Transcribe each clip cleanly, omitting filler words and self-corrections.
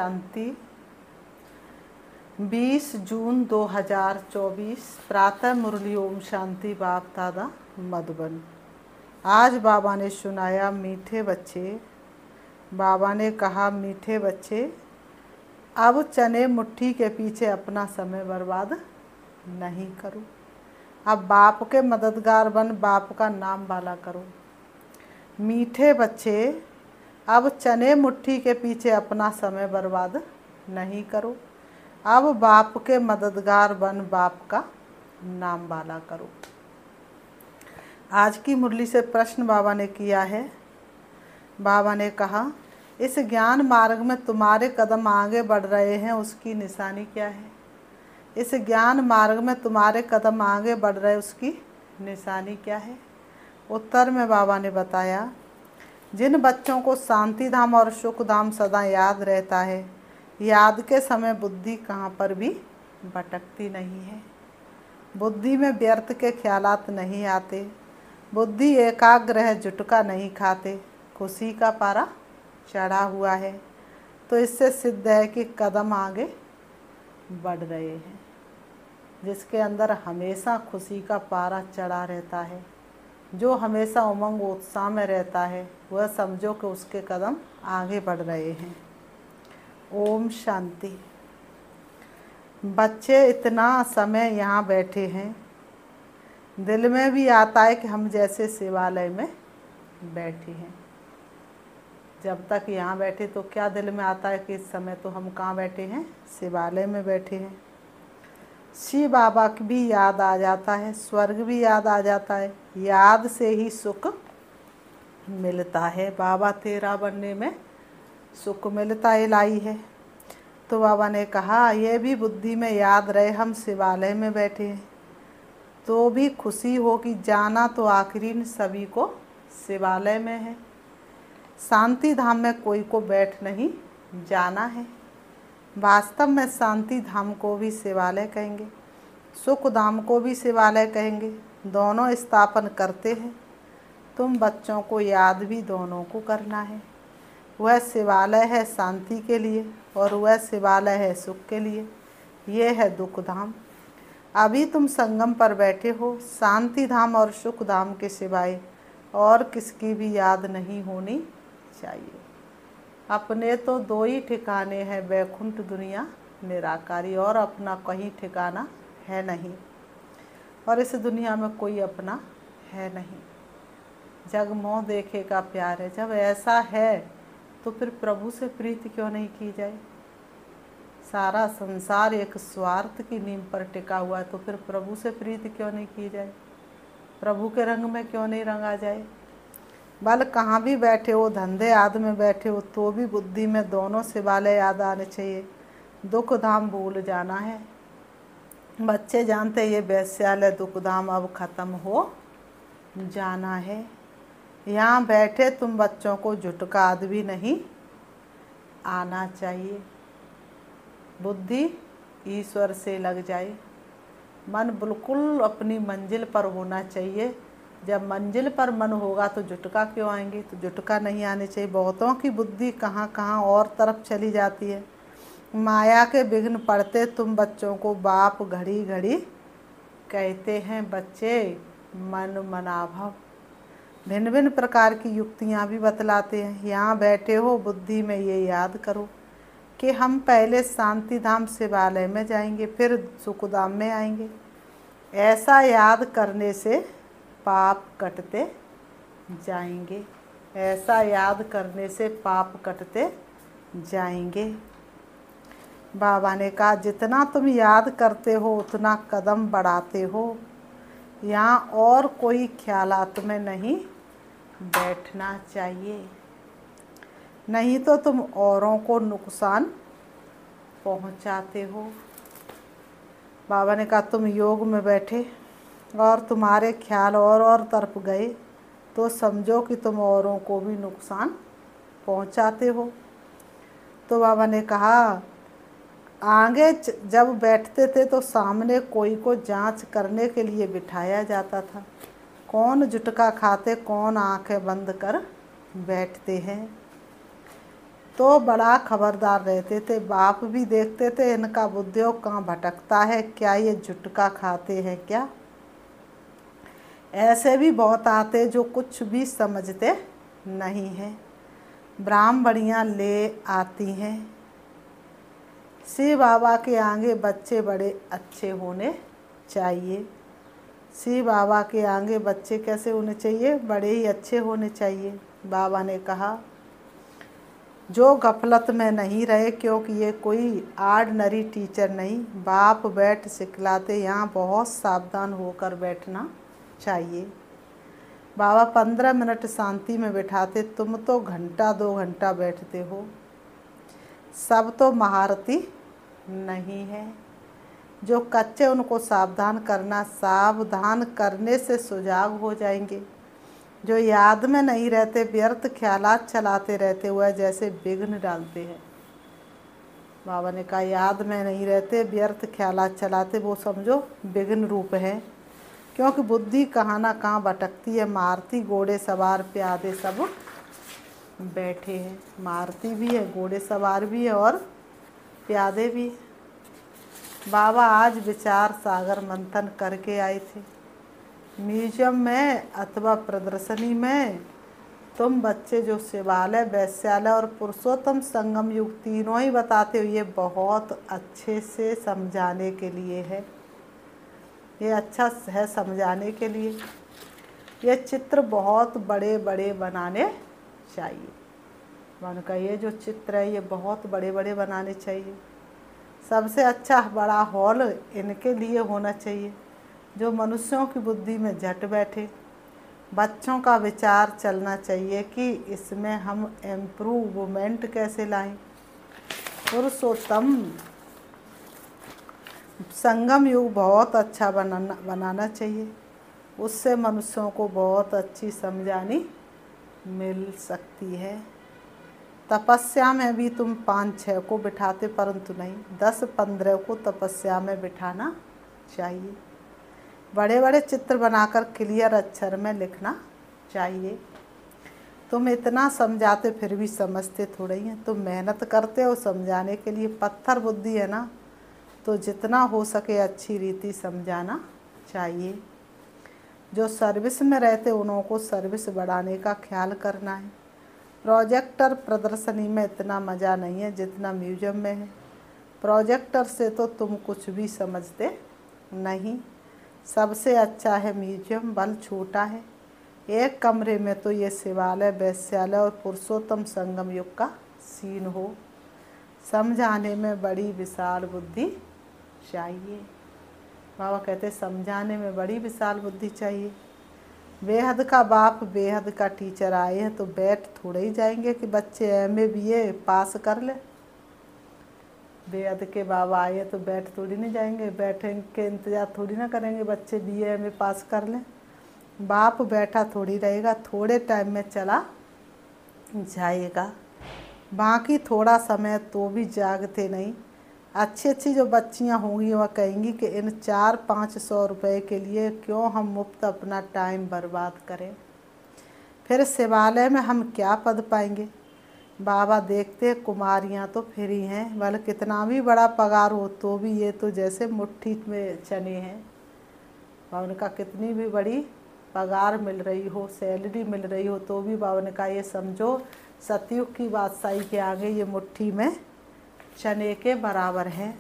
शांति। 20 जून 2024 प्रातः मुरली ओम शांति बाप दादा मधुबन। आज बाबा ने सुनाया मीठे बच्चे। बाबा ने कहा मीठे बच्चे, अब चने मुट्ठी के पीछे अपना समय बर्बाद नहीं करो। अब बाप के मददगार बन बाप का नाम वाला करो। मीठे बच्चे, अब चने मुट्ठी के पीछे अपना समय बर्बाद नहीं करो। अब बाप के मददगार बन बाप का नाम वाला करो। आज की मुरली से प्रश्न बाबा ने किया है। बाबा ने कहा, इस ज्ञान मार्ग में तुम्हारे कदम आगे बढ़ रहे हैं, उसकी निशानी क्या है? इस ज्ञान मार्ग में तुम्हारे कदम आगे बढ़ रहे, उसकी निशानी क्या है? उत्तर में बाबा ने बताया, जिन बच्चों को शांति धाम और सुख धाम सदा याद रहता है, याद के समय बुद्धि कहाँ पर भी भटकती नहीं है। बुद्धि में व्यर्थ के ख्यालात नहीं आते। बुद्धि एकाग्र है, जुटका नहीं खाते। खुशी का पारा चढ़ा हुआ है। तो इससे सिद्ध है कि कदम आगे बढ़ रहे हैं। जिसके अंदर हमेशा खुशी का पारा चढ़ा रहता है, जो हमेशा उमंग उत्साह में रहता है, वह समझो कि उसके कदम आगे बढ़ रहे हैं। ओम शांति। बच्चे इतना समय यहाँ बैठे हैं, दिल में भी आता है कि हम जैसे शिवालय में बैठे हैं। जब तक यहाँ बैठे तो क्या दिल में आता है कि इस समय तो हम कहाँ बैठे हैं? शिवालय में बैठे हैं। शिव बाबा की भी याद आ जाता है, स्वर्ग भी याद आ जाता है। याद से ही सुख मिलता है। बाबा तेरा बनने में सुख मिलता इलाही है। तो बाबा ने कहा, यह भी बुद्धि में याद रहे हम शिवालय में बैठे हैं, तो भी खुशी हो कि जाना तो आखिरी सभी को शिवालय में है। शांति धाम में कोई को बैठ नहीं जाना है। वास्तव में शांति धाम को भी शिवालय कहेंगे, सुख धाम को भी शिवालय कहेंगे। दोनों स्थापन करते हैं। तुम बच्चों को याद भी दोनों को करना है। वह शिवालय है शांति के लिए और वह शिवालय है सुख के लिए। यह है दुख धाम। अभी तुम संगम पर बैठे हो। शांति धाम और सुख धाम के सिवाय और किसकी भी याद नहीं होनी चाहिए। अपने तो दो ही ठिकाने हैं, वैकुंठ दुनिया निराकारी, और अपना कहीं ठिकाना है नहीं। और इस दुनिया में कोई अपना है नहीं। जग मोह देखे का प्यार है। जब ऐसा है तो फिर प्रभु से प्रीति क्यों नहीं की जाए? सारा संसार एक स्वार्थ की नींव पर टिका हुआ है, तो फिर प्रभु से प्रीति क्यों नहीं की जाए? प्रभु के रंग में क्यों नहीं रंगा जाए? बल कहाँ भी बैठे हो, धंधे आदि में बैठे हो, तो भी बुद्धि में दोनों शिवालय याद आने चाहिए। दुख धाम भूल जाना है। बच्चे जानते ये वैश्यालय दुख धाम अब खत्म हो जाना है। यहाँ बैठे तुम बच्चों को झुटका आदि भी नहीं आना चाहिए। बुद्धि ईश्वर से लग जाए। मन बिल्कुल अपनी मंजिल पर होना चाहिए। जब मंजिल पर मन होगा तो झुटका क्यों आएंगे? तो झुटका नहीं आने चाहिए। बहुतों की बुद्धि कहाँ कहाँ और तरफ चली जाती है। माया के विघ्न पड़ते तुम बच्चों को बाप घड़ी घड़ी कहते हैं, बच्चे मन मनाभव। भिन्न भिन्न प्रकार की युक्तियाँ भी बतलाते हैं। यहाँ बैठे हो, बुद्धि में ये याद करो कि हम पहले शांति धाम शिवालय में जाएंगे, फिर सुखधाम में आएंगे। ऐसा याद करने से पाप कटते जाएंगे। ऐसा याद करने से पाप कटते जाएंगे। बाबा ने कहा, जितना तुम याद करते हो उतना कदम बढ़ाते हो। यहाँ और कोई ख्यालात में नहीं बैठना चाहिए, नहीं तो तुम औरों को नुकसान पहुँचाते हो। बाबा ने कहा, तुम योग में बैठे और तुम्हारे ख्याल और तरफ गए तो समझो कि तुम औरों को भी नुकसान पहुंचाते हो। तो बाबा ने कहा, आगे जब बैठते थे तो सामने कोई को जांच करने के लिए बिठाया जाता था। कौन जुटका खाते, कौन आंखें बंद कर बैठते हैं। तो बड़ा खबरदार रहते थे। बाप भी देखते थे इनका बुद्धयोग कहाँ भटकता है, क्या ये जुटका खाते हैं क्या। ऐसे भी बहुत आते जो कुछ भी समझते नहीं हैं। ब्राह्मणियाँ ले आती हैं, शिव बाबा के आगे बच्चे बड़े अच्छे होने चाहिए। शिव बाबा के आगे बच्चे कैसे होने चाहिए, बड़े ही अच्छे होने चाहिए। बाबा ने कहा जो गफलत में नहीं रहे, क्योंकि ये कोई आर्डनरी टीचर नहीं, बाप बैठ सिखलाते, यहाँ बहुत सावधान होकर बैठना चाहिए। बाबा 15 मिनट शांति में बिठाते, तुम तो घंटा 2 घंटा बैठते हो। सब तो महारथी नहीं है, जो कच्चे उनको सावधान करना, सावधान करने से सुजाग हो जाएंगे। जो याद में नहीं रहते, व्यर्थ ख्यालात चलाते रहते हुए जैसे विघ्न डालते हैं। बाबा ने कहा याद में नहीं रहते, व्यर्थ ख्यालात चलाते, वो समझो विघ्न रूप है, क्योंकि बुद्धि कहाँ ना कहाँ भटकती है। मारुति घोड़े सवार प्यादे सब बैठे हैं। मारुति भी है, घोड़े सवार भी है और प्यादे भी। बाबा आज विचार सागर मंथन करके आए थे। म्यूजियम में अथवा प्रदर्शनी में तुम बच्चे जो शिवालय, वैश्यालय और पुरुषोत्तम संगम युग तीनों ही बताते हो, ये बहुत अच्छे से समझाने के लिए है। ये अच्छा है समझाने के लिए। ये चित्र बहुत बड़े बड़े बनाने चाहिए। मैंने कहा ये जो चित्र है ये बहुत बड़े बड़े बनाने चाहिए। सबसे अच्छा बड़ा हॉल इनके लिए होना चाहिए, जो मनुष्यों की बुद्धि में झट बैठे। बच्चों का विचार चलना चाहिए कि इसमें हम इम्प्रूवमेंट कैसे लाएं। पुरुषोत्तम संगम युग बहुत अच्छा बनाना चाहिए, उससे मनुष्यों को बहुत अच्छी समझानी मिल सकती है। तपस्या में भी तुम 5-6 को बिठाते, परंतु नहीं, 10-15 को तपस्या में बिठाना चाहिए। बड़े बड़े चित्र बनाकर क्लियर अक्षर में लिखना चाहिए। तुम इतना समझाते फिर भी समझते थोड़ा ही हैं। तुम मेहनत करते हो समझाने के लिए, पत्थर बुद्धि है ना, तो जितना हो सके अच्छी रीति समझाना चाहिए। जो सर्विस में रहते उन्हों को सर्विस बढ़ाने का ख्याल करना है। प्रोजेक्टर प्रदर्शनी में इतना मज़ा नहीं है जितना म्यूजियम में है। प्रोजेक्टर से तो तुम कुछ भी समझते नहीं। सबसे अच्छा है म्यूजियम, बल छोटा है। एक कमरे में तो ये शिवालय, वैश्यालय और पुरुषोत्तम संगम युग का सीन हो। समझाने में बड़ी विशाल बुद्धि चाहिए। बाबा कहते समझाने में बड़ी विशाल बुद्धि चाहिए। बेहद का बाप बेहद का टीचर आए हैं तो बैठ थोड़े ही जाएंगे कि बच्चे MA BA पास कर ले। बेहद के बाबा आए तो बैठ थोड़ी नहीं जाएंगे, बैठेंगे के इंतज़ार थोड़ी ना करेंगे बच्चे BA MA पास कर लें। बाप बैठा थोड़ी रहेगा, थोड़े टाइम में चला जाएगा। बाकी थोड़ा समय तो भी जागते नहीं। अच्छी अच्छी जो बच्चियां होंगी वह कहेंगी कि इन 400-500 रुपये के लिए क्यों हम मुफ्त अपना टाइम बर्बाद करें, फिर शिवालय में हम क्या पद पाएंगे। बाबा देखते कुमारियां तो फ्री हैं, भले कितना भी बड़ा पगार हो तो भी ये तो जैसे मुट्ठी में चने हैं। बाबा ने कहा कितनी भी बड़ी पगार मिल रही हो, सैलरी मिल रही हो, तो भी बाबा ने कहा ये समझो सतयुग की बादशाही के आगे ये मुट्ठी में चने के बराबर है।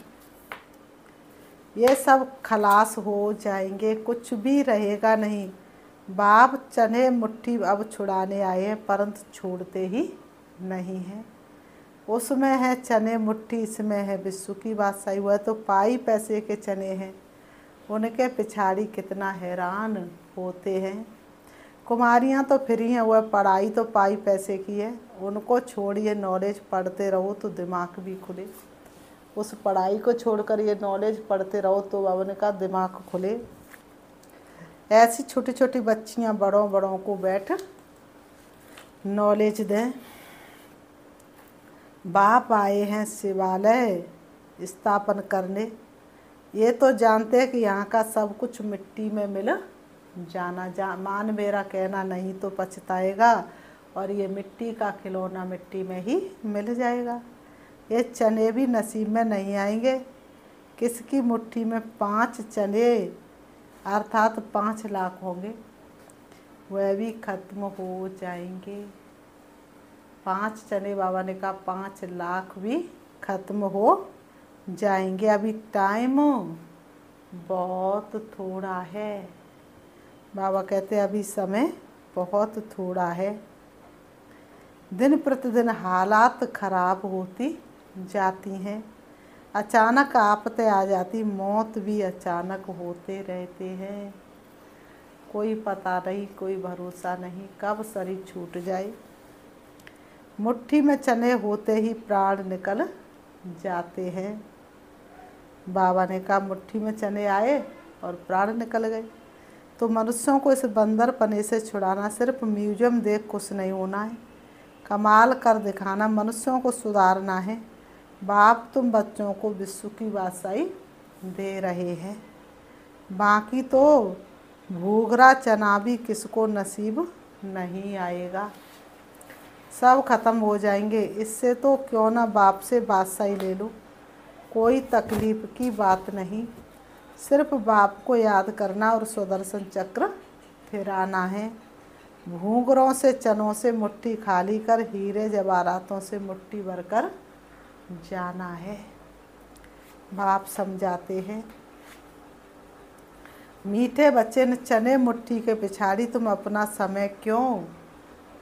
ये सब खलास हो जाएंगे, कुछ भी रहेगा नहीं। बाप चने मुट्ठी अब छुड़ाने आए हैं, परंतु छोड़ते ही नहीं हैं। उसमें है चने मुट्ठी, इसमें है विश्व की बादशाही। हुआ तो पाई पैसे के चने हैं, उनके पिछाड़ी कितना हैरान होते हैं। कुमारियाँ तो फ्री हैं, वह पढ़ाई तो पाई पैसे की है, उनको छोड़िए, नॉलेज पढ़ते रहो तो दिमाग भी खुले। उस पढ़ाई को छोड़कर ये नॉलेज पढ़ते रहो तो बाबा ने कहा दिमाग खुले। ऐसी छोटी छोटी बच्चियाँ बड़ों बड़ों को बैठ नॉलेज दें। बाप आए हैं शिवालय स्थापन करने, ये तो जानते हैं कि यहाँ का सब कुछ मिट्टी में मिल जाना। मान मेरा कहना नहीं तो पछताएगा, और ये मिट्टी का खिलौना मिट्टी में ही मिल जाएगा। ये चने भी नसीब में नहीं आएंगे। किसकी मुट्ठी में 5 चने अर्थात 5 लाख होंगे, वह भी खत्म हो जाएंगे। 5 चने बाबा ने कहा 5 लाख भी खत्म हो जाएंगे। अभी टाइम बहुत थोड़ा है। बाबा कहते हैं अभी समय बहुत थोड़ा है। दिन प्रतिदिन हालात खराब होती जाती हैं। अचानक आफतें आ जाती, मौत भी अचानक होते रहते हैं। कोई पता नहीं, कोई भरोसा नहीं, कब शरीर छूट जाए। मुट्ठी में चने होते ही प्राण निकल जाते हैं। बाबा ने कहा मुट्ठी में चने आए और प्राण निकल गए। तो मनुष्यों को इस बंदरपने से छुड़ाना सिर्फ म्यूजियम देख कुछ नहीं होना है, कमाल कर दिखाना, मनुष्यों को सुधारना है। बाप तुम बच्चों को विश्व की बादशाही दे रहे हैं, बाकी तो भूगरा चना भी किसको नसीब नहीं आएगा, सब खत्म हो जाएंगे। इससे तो क्यों ना बाप से बादशाही ले लो, कोई तकलीफ की बात नहीं, सिर्फ बाप को याद करना और सुदर्शन चक्र फिराना है। भूंगरों से चनों से मुट्ठी खाली कर, हीरे जवाहरातों से मुट्ठी भरकर जाना है। बाप समझाते हैं, मीठे बच्चे ने चने मुट्ठी के पिछाड़ी तुम अपना समय क्यों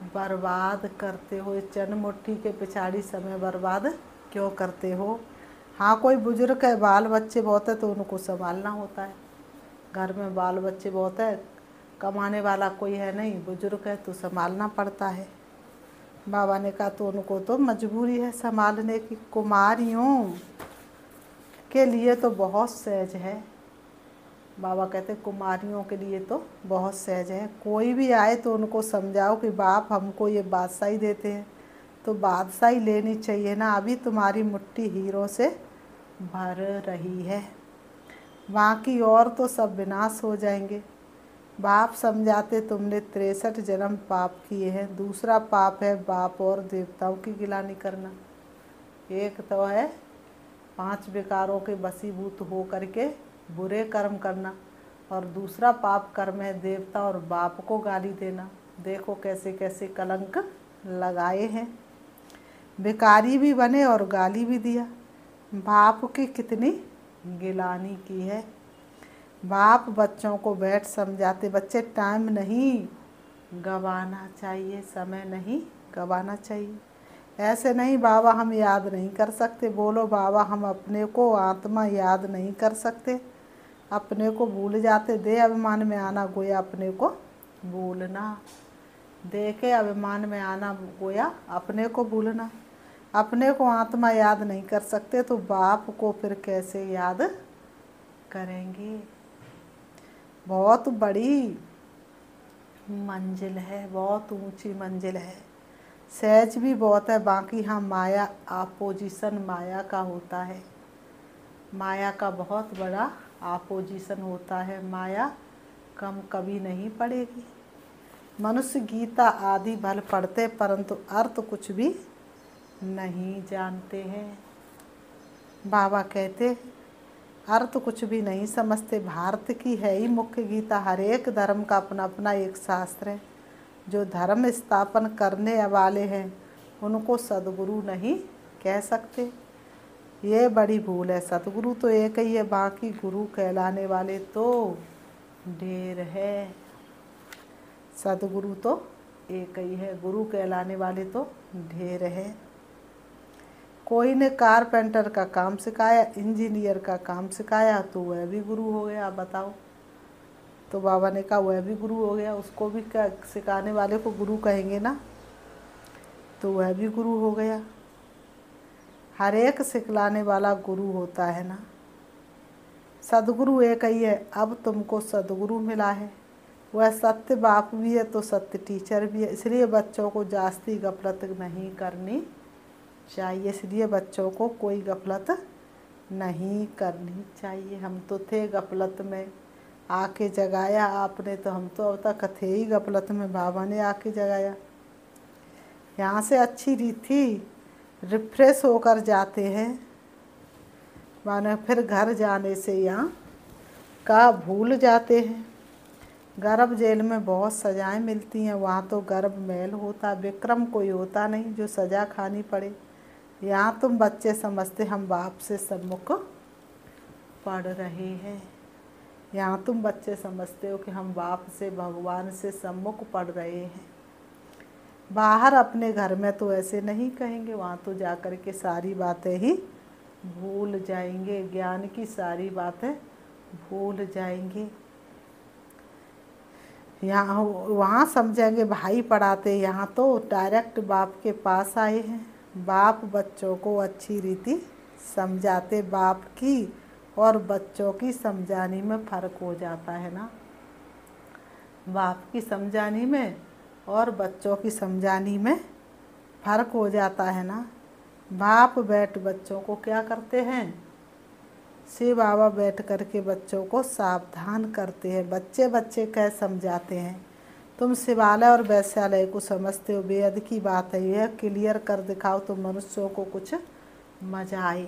बर्बाद करते हो। चन मुट्ठी के पिछाड़ी समय बर्बाद क्यों करते हो। हाँ, कोई बुजुर्ग है, बाल बच्चे बहुत है तो उनको संभालना होता है। घर में बाल बच्चे बहुत है, कमाने वाला कोई है नहीं, बुजुर्ग है तो संभालना पड़ता है। बाबा ने कहा तो उनको तो मजबूरी है संभालने की। कुमारियों के लिए तो बहुत सहज है। बाबा कहते कुमारियों के लिए तो बहुत सहज है। कोई भी आए तो उनको समझाओ कि बाप हमको ये बादशाही देते हैं तो बादशाही लेनी चाहिए ना। अभी तुम्हारी मुट्ठी हीरों से भर रही है, बाकी और तो सब विनाश हो जाएंगे। बाप समझाते तुमने 63 जन्म पाप किए हैं। दूसरा पाप है बाप और देवताओं की गिलानी करना। एक तो है 5 विकारों के वशीभूत हो करके बुरे कर्म करना, और दूसरा पाप कर्म है देवता और बाप को गाली देना। देखो कैसे कैसे कलंक लगाए हैं। भिखारी भी बने और गाली भी दिया। बाप की कितनी गिलानी की है। बाप बच्चों को बैठ समझाते, बच्चे टाइम नहीं गंवाना चाहिए, समय नहीं गंवाना चाहिए। ऐसे नहीं बाबा हम याद नहीं कर सकते, बोलो बाबा हम अपने को आत्मा याद नहीं कर सकते, अपने को भूल जाते। दे अभिमान में आना गोया अपने को भूलना, देखे अभिमान में आना गोया अपने को भूलना। अपने को आत्मा याद नहीं कर सकते तो बाप को फिर कैसे याद करेंगे। बहुत बड़ी मंजिल है, बहुत ऊंची मंजिल है, सहज भी बहुत है। बाकी हाँ माया आपोजिशन माया का होता है, माया का बहुत बड़ा आपोजिशन होता है। माया कम कभी नहीं पड़ेगी। मनुष्य गीता आदि भल पढ़ते परंतु अर्थ कुछ भी नहीं जानते हैं। बाबा कहते अर्थ कुछ भी नहीं समझते। भारत की है ही मुख्य गीता। हर एक धर्म का अपना अपना एक शास्त्र है। जो धर्म स्थापन करने वाले हैं उनको सद्गुरु नहीं कह सकते, ये बड़ी भूल है। सतगुरु तो एक ही है, बाकी गुरु कहलाने वाले तो ढेर है। सतगुरु तो एक ही है, गुरु कहलाने वाले तो ढेर है। कोई ने कारपेंटर का काम सिखाया, इंजीनियर का काम सिखाया तो वह भी गुरु हो गया। आप बताओ। तो बाबा ने कहा वह भी गुरु हो गया, उसको भी सिखाने वाले को गुरु कहेंगे ना, तो वह भी गुरु हो गया। हर एक सिखलाने वाला गुरु होता है ना। सदगुरु एक ही है। अब तुमको सदगुरु मिला है, वह सत्य बाप भी है तो सत्य टीचर भी है। इसलिए बच्चों को जास्ती गफलत नहीं करनी चाहिए, इसलिए बच्चों को कोई गफलत नहीं करनी चाहिए। हम तो थे गफलत में, आके जगाया आपने, तो हम तो अब तक थे ही गफलत में, बाबा ने आके जगाया। यहाँ से अच्छी रीति रिफ्रेश होकर जाते हैं, माने फिर घर जाने से यहाँ का भूल जाते हैं। गर्भ जेल में बहुत सजाएं मिलती हैं, वहाँ तो गर्भ महल होता, विक्रम कोई होता नहीं जो सज़ा खानी पड़े। यहाँ तुम बच्चे समझते हम बाप से सम्मुख पढ़ रहे हैं। यहाँ तुम बच्चे समझते हो कि हम बाप से, भगवान से सम्मुख पढ़ रहे हैं। बाहर अपने घर में तो ऐसे नहीं कहेंगे, वहाँ तो जा कर के सारी बातें ही भूल जाएंगे, ज्ञान की सारी बातें भूल जाएंगे। यहाँ वहाँ समझेंगे भाई पढ़ाते, यहाँ तो डायरेक्ट बाप के पास आए हैं। बाप बच्चों को अच्छी रीति समझाते। बाप की और बच्चों की समझाने में फ़र्क हो जाता है ना, बाप की समझाने में और बच्चों की समझाने में फ़र्क हो जाता है ना। बाप बैठ बच्चों को क्या करते हैं, शिव बाबा बैठ कर के बच्चों को सावधान करते हैं। बच्चे बच्चे कह समझाते हैं। तुम शिवालय और वैश्यालय को समझते हो, बेअद की बात है, यह क्लियर कर दिखाओ तो मनुष्यों को कुछ मजा आए।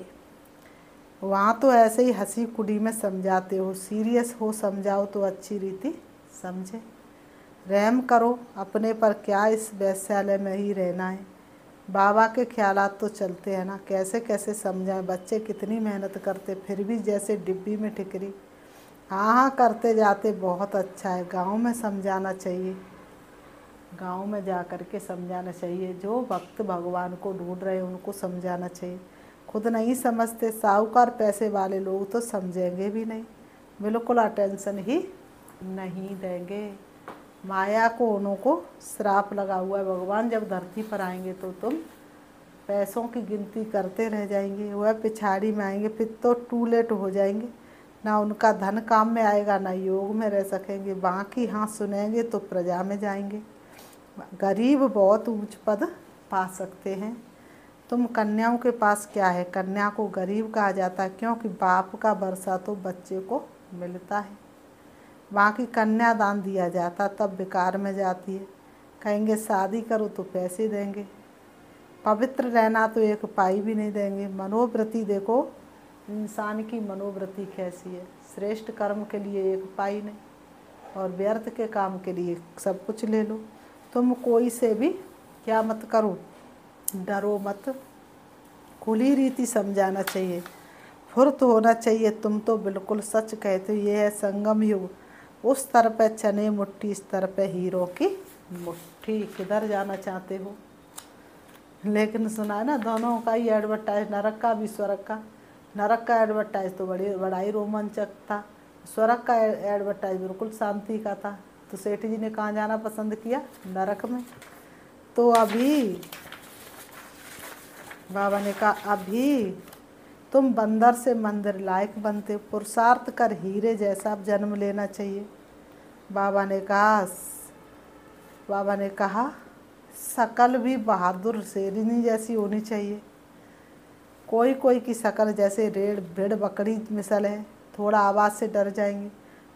वहाँ तो ऐसे ही हंसी कुड़ी में समझाते हो, सीरियस हो समझाओ तो अच्छी रीति समझे। रहम करो अपने पर, क्या इस वैश्यालय में ही रहना है। बाबा के ख्यालात तो चलते हैं ना, कैसे कैसे समझाएं। बच्चे कितनी मेहनत करते फिर भी जैसे डिब्बी में ठिकरी। हाँ हाँ करते जाते, बहुत अच्छा है। गांव में समझाना चाहिए, गांव में जा कर के समझाना चाहिए। जो भक्त भगवान को ढूंढ रहे हैं उनको समझाना चाहिए। खुद नहीं समझते, साहूकार पैसे वाले लोग तो समझेंगे भी नहीं, बिल्कुल अटेंशन ही नहीं देंगे। माया को उनको श्राप लगा हुआ है। भगवान जब धरती पर आएंगे तो तुम पैसों की गिनती करते रह जाएंगे, वह पिछाड़ी में आएंगे, फिर तो टू लेट हो जाएंगे। ना उनका धन काम में आएगा, ना योग में रह सकेंगे। बाकी हाँ सुनेंगे तो प्रजा में जाएंगे। गरीब बहुत ऊंच पद पा सकते हैं। तुम कन्याओं के पास क्या है, कन्या को गरीब कहा जाता है क्योंकि बाप का वर्षा तो बच्चे को मिलता है। बाकी कन्यादान दिया जाता तब बेकार में जाती है। कहेंगे शादी करो तो पैसे देंगे, पवित्र रहना तो एक पाई भी नहीं देंगे। मनोवृत्ति देखो इंसान की मनोवृत्ति कैसी है, श्रेष्ठ कर्म के लिए एक पाई नहीं और व्यर्थ के काम के लिए सब कुछ ले लो। तुम कोई से भी क्या मत करो, डरो मत, खुली रीति समझाना चाहिए, फुर्त होना चाहिए। तुम तो बिल्कुल सच कहते हो, ये है संगम युग। उस तरफ पे चने मुट्ठी, इस तरफ पे हीरो की मुट्ठी। किधर जाना चाहते हो? लेकिन सुना है ना दोनों का ही एडवर्टाइज, नरक का भी स्वर्ग का। नरक का एडवर्टाइज तो बड़ा ही रोमांचक था, स्वर्ग का एडवर्टाइज बिल्कुल शांति का था। तो सेठ जी ने कहाँ जाना पसंद किया? नरक में। तो अभी बाबा ने कहा अभी तुम बंदर से मंदिर लायक बनते, पुरुषार्थ कर हीरे जैसा जन्म लेना चाहिए। बाबा ने कहा शकल भी बहादुर शेरनी जैसी होनी चाहिए। कोई कोई की शकल जैसे भेड़ बकरी मिसल है, थोड़ा आवाज़ से डर जाएंगे।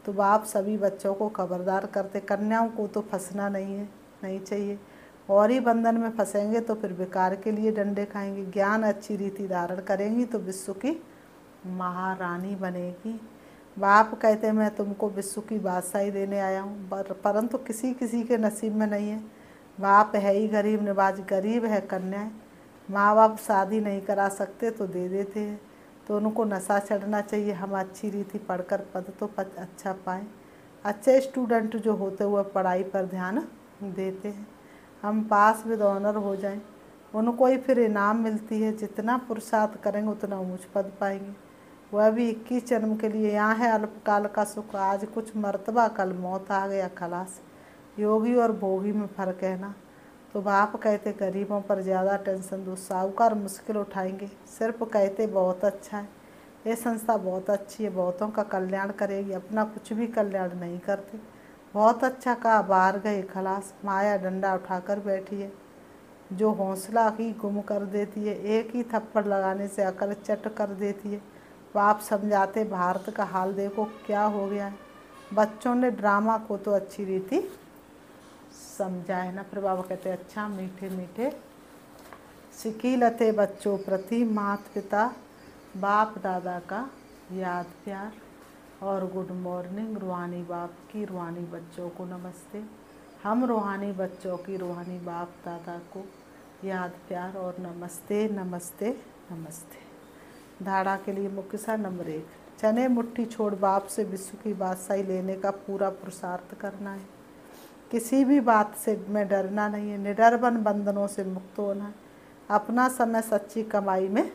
तो बाप सभी बच्चों को खबरदार करते, कन्याओं को तो फंसना नहीं चाहिए, और ही बंधन में फंसेंगे तो फिर बेकार के लिए डंडे खाएंगे। ज्ञान अच्छी रीति धारण करेंगी तो विश्व की महारानी बनेगी। बाप कहते मैं तुमको विश्व की बादशाही देने आया हूँ, परंतु किसी किसी के नसीब में नहीं है। बाप है ही गरीब नवाज, गरीब है कन्याएं। माँ बाप शादी नहीं करा सकते तो दे देते हैं, तो उनको नशा चढ़ना चाहिए। हम अच्छी रीति पढ़कर पद तो अच्छा पाएँ। अच्छे स्टूडेंट जो होते हुए पढ़ाई पर ध्यान देते हैं, हम पास विद ऑनर हो जाएं, उनको ही फिर इनाम मिलती है। जितना पुरुषार्थ करेंगे उतना ऊंच पद पाएंगे। वह भी 21 जन्म के लिए। यहाँ है अल्पकाल का सुख, आज कुछ मर्तबा कल मौत आ गया खलास। योगी और भोगी में फ़र्क है ना। तो बाप कहते गरीबों पर ज़्यादा टेंशन दो, साहूकार मुश्किल उठाएंगे। सिर्फ कहते बहुत अच्छा है, ये संस्था बहुत अच्छी है, बहुतों का कल्याण करेगी, अपना कुछ भी कल्याण नहीं करते। बहुत अच्छा कहा, बाहर गए खलास। माया डंडा उठाकर बैठी है, जो हौसला ही गुम कर देती है। एक ही थप्पड़ लगाने से अकल चट कर देती है। बाप समझाते भारत का हाल देखो क्या हो गया है। बच्चों ने ड्रामा को तो अच्छी रीति समझा है ना। फिर बाबा कहते हैं अच्छा मीठे मीठे सिकीलते बच्चों प्रति माता पिता बाप दादा का याद प्यार और गुड मॉर्निंग। रूहानी बाप की रूहानी बच्चों को नमस्ते। हम रूहानी बच्चों की रूहानी बाप दादा को याद प्यार और नमस्ते नमस्ते नमस्ते। धारणा के लिए मुख्य सा नंबर 1, चने मुट्ठी छोड़ बाप से विश्व की बादशाही लेने का पूरा पुरुषार्थ करना है। किसी भी बात से में डरना नहीं है, निडर बन बंधनों से मुक्त होना है। अपना समय सच्ची कमाई में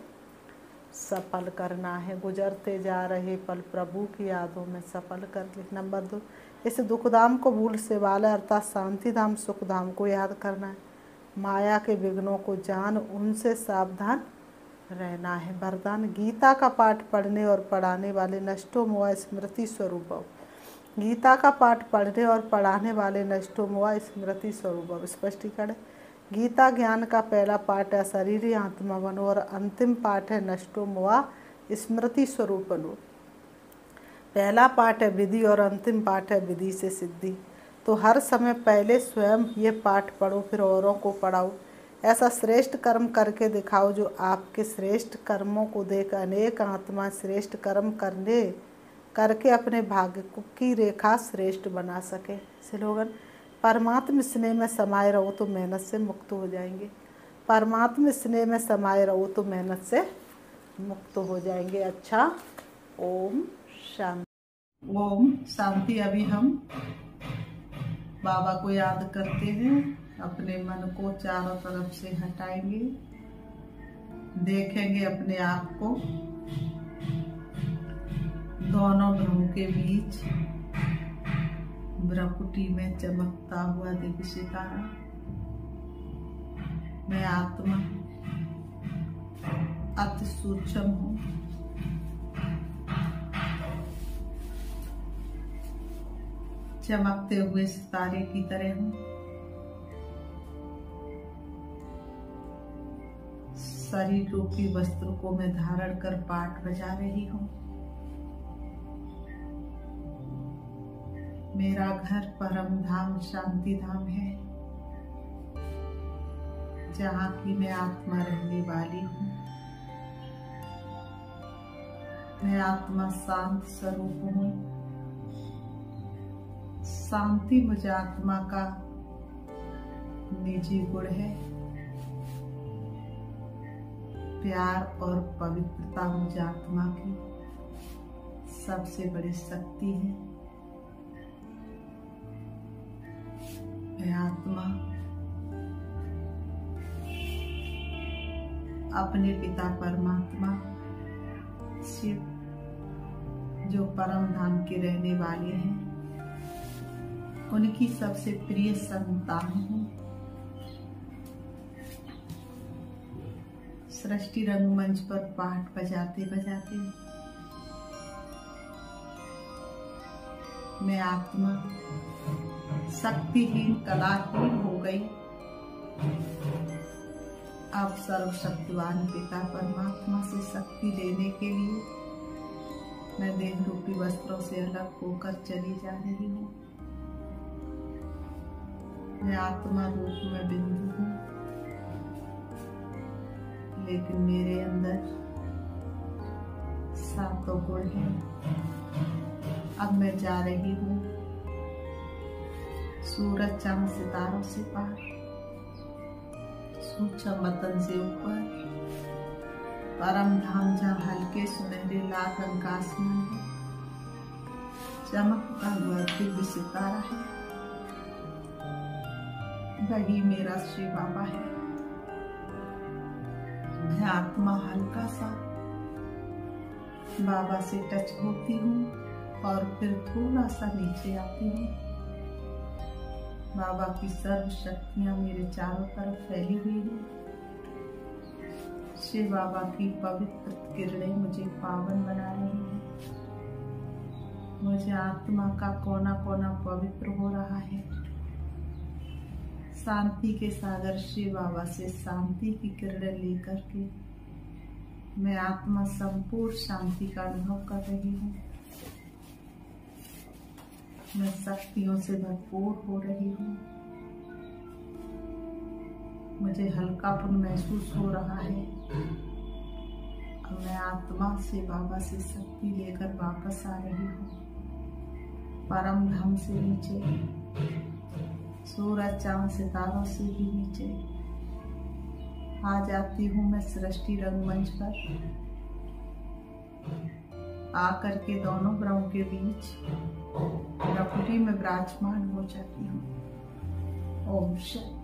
सफल करना है। गुजरते जा रहे पल प्रभु की यादों में सफल कर ले। नंबर 2, इस दुखधाम को भूल से वाला अर्थात शांति धाम सुख धाम को याद करना है। माया के विघ्नों को जान उनसे सावधान रहना है। वरदान, गीता का पाठ पढ़ने और पढ़ाने वाले नष्टो मोह स्मृति स्वरूप भव। गीता का पाठ पढ़ने और पढ़ाने वाले नष्टो मोह स्मृति स्वरूप भव। स्पष्टीकरण, गीता ज्ञान का पहला पाठ है शरीर आत्मा बनो और अंतिम पाठ है नष्टो मोह स्मृति स्वरूप बनो। पहला पाठ है विधि और अंतिम पाठ है विधि से सिद्धि। तो हर समय पहले स्वयं ये पाठ पढ़ो फिर औरों को पढ़ाओ। ऐसा श्रेष्ठ कर्म करके दिखाओ जो आपके श्रेष्ठ कर्मों को देख अनेक आत्मा श्रेष्ठ कर्म करके अपने भाग्य की रेखा श्रेष्ठ बना सके। स्लोगन, परमात्म स्नेह में समाये रहो तो मेहनत से मुक्त हो जाएंगे। परमात्म स्नेह में समाये रहो तो मेहनत से मुक्त हो जाएंगे। अच्छा, ओम शांति। ओम शांति। अभी हम बाबा को याद करते हैं, अपने मन को चारों तरफ से हटाएंगे, देखेंगे अपने आप को दोनों भ्रूण के बीच भ्रकुटी में चमकता हुआ दिव्य सितारा। मैं आत्मा अति सूक्ष्म हूँ। चमकते हुए सितारे की तरह हूँ। शरीर रूपी वस्त्र को मैं धारण कर पाठ बजा रही हूँ। मेरा घर परम धाम शांति धाम है, जहाँ की मैं आत्मा रहने वाली हूँ। मैं आत्मा शांत स्वरूप हूँ। शांति मुझे आत्मा का निजी गुण है। प्यार और पवित्रता मुझे आत्मा की सबसे बड़ी शक्ति है। मैं आत्मा अपने पिता परमात्मा शिव जो परम धाम के रहने वाले हैं, उनकी सबसे प्रिय संतान हूँ। सृष्टि रंगमंच पर पाठ बजाते बजाते मैं आत्मा शक्तिहीन कलाहीन हो गई। अब सर्वशक्तिवान पिता परमात्मा से शक्ति लेने के लिए मैं देह रूपी वस्त्रों से अलग होकर चली जा रही हूँ। मैं आत्मा रूप में बिंदु हूँ, लेकिन मेरे अंदर सातों गुण हैं। अब मैं जा रही हूँ सूरज चांद सितारों से पार, सूक्ष्म वतन से ऊपर, परम धाम जहाँ हल्के सुनहरे लाल रंग का आसमान है, चमकता हुआ दिव्य सितारा है, वही मेरा श्री बाबा है। मैं आत्मा हल्का सा बाबा से टच होती हूँ और फिर थोड़ा सा नीचे आती हूँ। बाबा की सर्व शक्तियाँ मेरे चारों तरफ फैली हुई हैं। शिव बाबा की पवित्र किरणें मुझे पावन बना रही हैं। मुझे आत्मा का कोना कोना पवित्र हो रहा है। शांति के सागर शिव बाबा से शांति की किरणें लेकर के मैं आत्मा संपूर्ण शांति का अनुभव कर रही हूँ। मैं शक्तियों से भरपूर हो रही हूँ। मुझे हल्कापन महसूस हो रहा है। अब मैं आत्मा से बाबा से शक्ति लेकर वापस आ रही हूँ। परम धाम से नीचे, सूरज चांद सितारों से भी नीचे आ जाती हूँ मैं सृष्टि रंगमंच पर। आकर के दोनों ग्रहों के बीच प्रकृति में विराजमान हो जाती हूँ। ओम शांति।